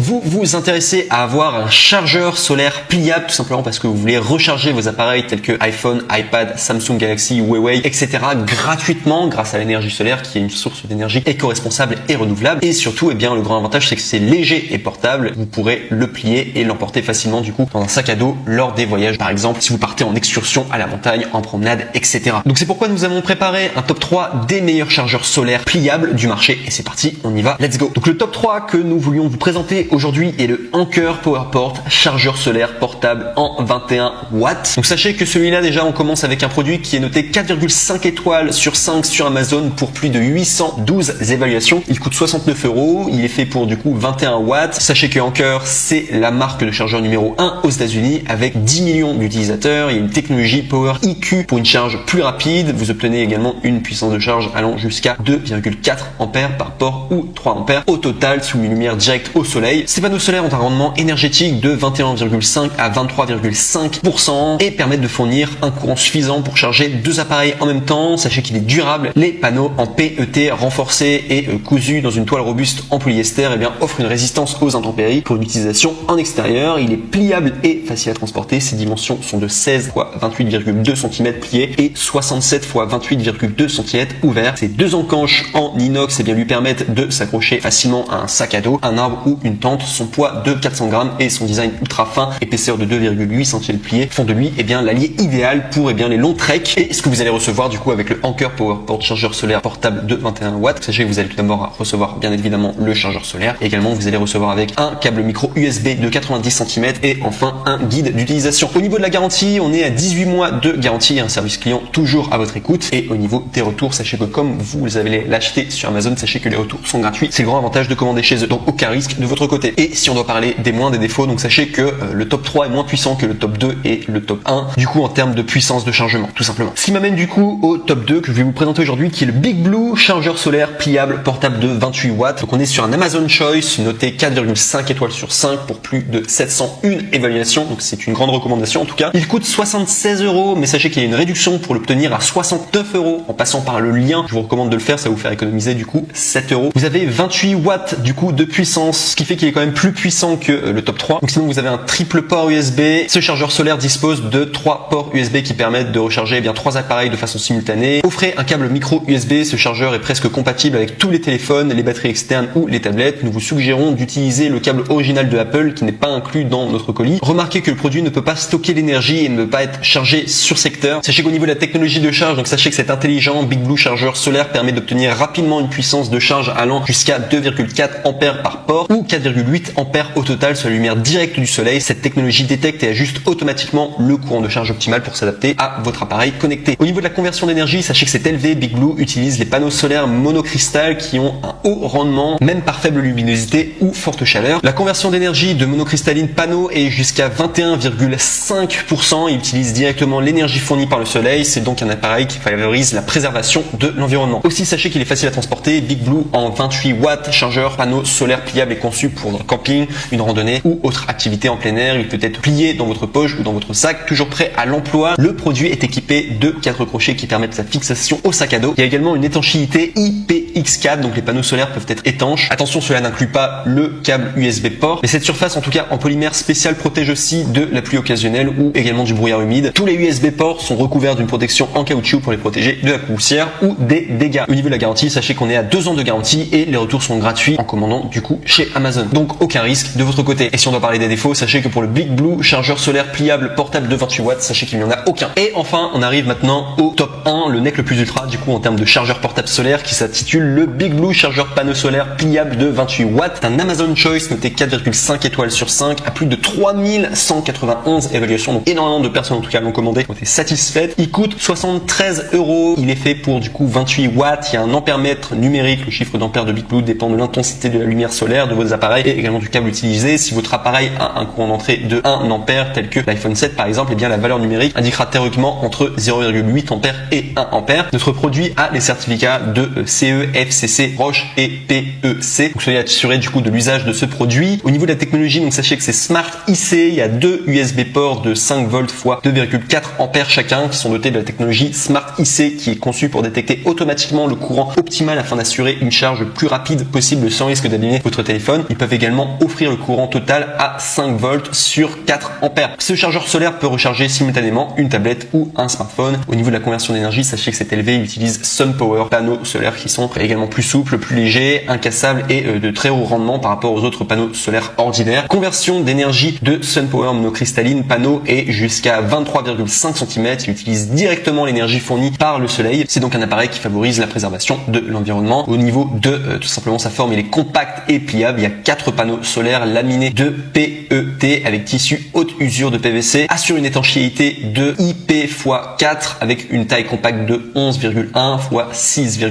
Vous vous intéressez à avoir un chargeur solaire pliable tout simplement parce que vous voulez recharger vos appareils tels que iPhone, iPad, Samsung Galaxy, Huawei, etc. gratuitement grâce à l'énergie solaire qui est une source d'énergie éco-responsable et renouvelable. Et surtout, eh bien, le grand avantage c'est que c'est léger et portable. Vous pourrez le plier et l'emporter facilement du coup dans un sac à dos lors des voyages. Par exemple, si vous partez en excursion à la montagne, en promenade, etc. Donc c'est pourquoi nous avons préparé un top 3 des meilleurs chargeurs solaires pliables du marché. Et c'est parti, on y va, let's go. Donc le top 3 que nous voulions vous présenter aujourd'hui est le Anker PowerPort chargeur solaire portable en 21 watts. Donc sachez que celui-là déjà on commence avec un produit qui est noté 4,5 étoiles sur 5 sur Amazon pour plus de 812 évaluations. Il coûte 69 €. Il est fait pour du coup 21 watts. Sachez que Anker c'est la marque de chargeur numéro 1 aux États-Unis avec 10 millions d'utilisateurs. Il y a une technologie Power IQ pour une charge plus rapide. Vous obtenez également une puissance de charge allant jusqu'à 2,4 ampères par port ou 3 ampères au total sous une lumière directe au soleil. Ces panneaux solaires ont un rendement énergétique de 21,5 à 23,5% et permettent de fournir un courant suffisant pour charger 2 appareils en même temps. Sachez qu'il est durable. Les panneaux en PET renforcés et cousus dans une toile robuste en polyester offrent une résistance aux intempéries pour une utilisation en extérieur. Il est pliable et facile à transporter. Ses dimensions sont de 16 x 28,2 cm pliés et 67 x 28,2 cm ouverts. Ces 2 encanches en inox lui permettent de s'accrocher facilement à un sac à dos, un arbre ou une tente. Son poids de 400 grammes et son design ultra fin, épaisseur de 2,8 cm pliés, font de lui l'allié idéal pour les longs treks. Et ce que vous allez recevoir du coup avec le Anker PowerPort chargeur solaire portable de 21 watts, sachez que vous allez tout d'abord recevoir bien évidemment le chargeur solaire. Et également vous allez recevoir avec un câble micro USB de 90 cm et enfin un guide d'utilisation. Au niveau de la garantie, on est à 18 mois de garantie, un service client toujours à votre écoute. Et au niveau des retours, sachez que comme vous allez l'acheter sur Amazon, sachez que les retours sont gratuits. C'est le grand avantage de commander chez eux, donc aucun risque de votre côté. Et si on doit parler des moins des défauts, donc sachez que le top 3 est moins puissant que le top 2 et le top 1, du coup en termes de puissance de chargement, tout simplement. Ce qui m'amène du coup au top 2 que je vais vous présenter aujourd'hui, qui est le Big Blue chargeur solaire pliable portable de 28 watts. Donc on est sur un Amazon Choice, noté 4,5 étoiles sur 5 pour plus de 701 évaluations, donc c'est une grande recommandation en tout cas. Il coûte 76 €, mais sachez qu'il y a une réduction pour l'obtenir à 69 € en passant par le lien. Je vous recommande de le faire, ça va vous faire économiser du coup 7 €. Vous avez 28 watts du coup de puissance, ce qui fait qu'il est quand même plus puissant que le top 3. Donc sinon vous avez un triple port USB. Ce chargeur solaire dispose de 3 ports USB qui permettent de recharger 3 appareils de façon simultanée. Offrez un câble micro USB, ce chargeur est presque compatible avec tous les téléphones, les batteries externes ou les tablettes. Nous vous suggérons d'utiliser le câble original de Apple qui n'est pas inclus dans notre colis. Remarquez que le produit ne peut pas stocker l'énergie et ne peut pas être chargé sur secteur. Sachez qu'au niveau de la technologie de charge, donc sachez que cet intelligent Big Blue chargeur solaire permet d'obtenir rapidement une puissance de charge allant jusqu'à 2,4 ampères par port ou 4,8 ampères au total sur la lumière directe du soleil. Cette technologie détecte et ajuste automatiquement le courant de charge optimal pour s'adapter à votre appareil connecté. Au niveau de la conversion d'énergie, sachez que c'est élevé. Big Blue utilise les panneaux solaires monocristal qui ont un haut rendement, même par faible luminosité ou forte chaleur. La conversion d'énergie de monocristalline panneau est jusqu'à 21,5%. Il utilise directement l'énergie fournie par le soleil. C'est donc un appareil qui favorise la préservation de l'environnement. Aussi, sachez qu'il est facile à transporter. Big Blue en 28 watts chargeur panneau solaire pliable est conçu pour un camping, une randonnée ou autre activité en plein air. Il peut être plié dans votre poche ou dans votre sac, toujours prêt à l'emploi. Le produit est équipé de 4 crochets qui permettent sa fixation au sac à dos. Il y a également une étanchéité IPX4, donc les panneaux solaires peuvent être étanches. Attention, cela n'inclut pas le câble USB port, mais cette surface en tout cas en polymère spécial protège aussi de la pluie occasionnelle ou également du brouillard humide. Tous les USB ports sont recouverts d'une protection en caoutchouc pour les protéger de la poussière ou des dégâts. Au niveau de la garantie, sachez qu'on est à 2 ans de garantie et les retours sont gratuits en commandant du coup chez Amazon. Donc aucun risque de votre côté. Et si on doit parler des défauts, sachez que pour le Big Blue chargeur solaire pliable portable de 28 watts, sachez qu'il n'y en a aucun. Et enfin, on arrive maintenant au top 1, le nec le plus ultra du coup en termes de chargeur portable solaire qui s'intitule le Big Blue chargeur panneau solaire pliable de 28 watts. C'est un Amazon Choice noté 4,5 étoiles sur 5 à plus de 3191 évaluations. Donc énormément de personnes en tout cas l'ont commandé, ont été satisfaites. Il coûte 73 €. Il est fait pour du coup 28 watts. Il y a un ampèremètre numérique. Le chiffre d'ampère de Big Blue dépend de l'intensité de la lumière solaire de vos appareils et également du câble utilisé. Si votre appareil a un courant d'entrée de 1 ampère tel que l'iPhone 7 par exemple, et bien la valeur numérique indiquera théoriquement entre 0,8 ampère et 1 ampère. Notre produit a les certificats de CE, FCC, Roche et PEC. Donc soyez assurés du coup de l'usage de ce produit. Au niveau de la technologie, donc sachez que c'est Smart IC. Il y a 2 USB ports de 5 volts x 2,4 ampères chacun qui sont dotés de la technologie Smart IC qui est conçue pour détecter automatiquement le courant optimal afin d'assurer une charge le plus rapide possible sans risque d'abîmer votre téléphone. Ils peuvent peuvent également offrir le courant total à 5 volts sur 4 ampères. Ce chargeur solaire peut recharger simultanément une tablette ou un smartphone. Au niveau de la conversion d'énergie, sachez que c'est élevé, il utilise SunPower, panneaux solaires qui sont également plus souples, plus légers, incassables et de très haut rendement par rapport aux autres panneaux solaires ordinaires. Conversion d'énergie de SunPower monocristalline, panneau est jusqu'à 23,5 cm. Il utilise directement l'énergie fournie par le soleil. C'est donc un appareil qui favorise la préservation de l'environnement. Au niveau de tout simplement sa forme, il est compact et pliable. Il y a 4 panneaux solaires laminés de PET avec tissu haute usure de PVC, assure une étanchéité de IP×4 avec une taille compacte de 11,1 x 6,3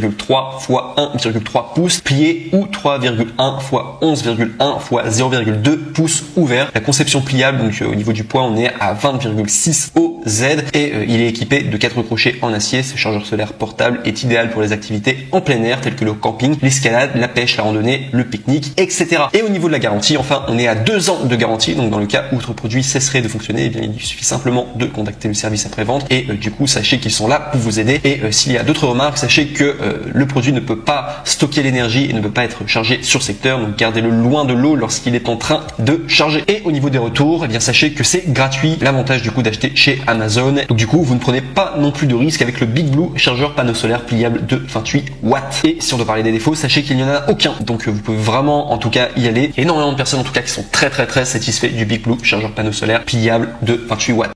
x 1,3 pouces plié ou 3,1 x 11,1 x 0,2 pouces ouvert. La conception pliable, donc au niveau du poids, on est à 20,6 OZ et il est équipé de 4 crochets en acier. Ce chargeur solaire portable est idéal pour les activités en plein air telles que le camping, l'escalade, la pêche, la randonnée, le pique-nique, etc. Et au niveau de la garantie, enfin, on est à 2 ans de garantie. Donc dans le cas où votre produit cesserait de fonctionner, eh bien, il suffit simplement de contacter le service après-vente et du coup, sachez qu'ils sont là pour vous aider. Et s'il y a d'autres remarques, sachez que le produit ne peut pas stocker l'énergie et ne peut pas être chargé sur secteur. Donc gardez-le loin de l'eau lorsqu'il est en train de charger. Et au niveau des retours, eh bien, sachez que c'est gratuit. L'avantage du coup d'acheter chez Amazon. Donc du coup, vous ne prenez pas non plus de risque avec le Big Blue chargeur panneau solaire pliable de 28 watts. Et si on doit parler des défauts, sachez qu'il n'y en a aucun. Donc vous pouvez vraiment en tout cas y aller. Il y a énormément de personnes en tout cas qui sont très satisfaits du Big Blue chargeur panneau solaire pliable de 28 watts.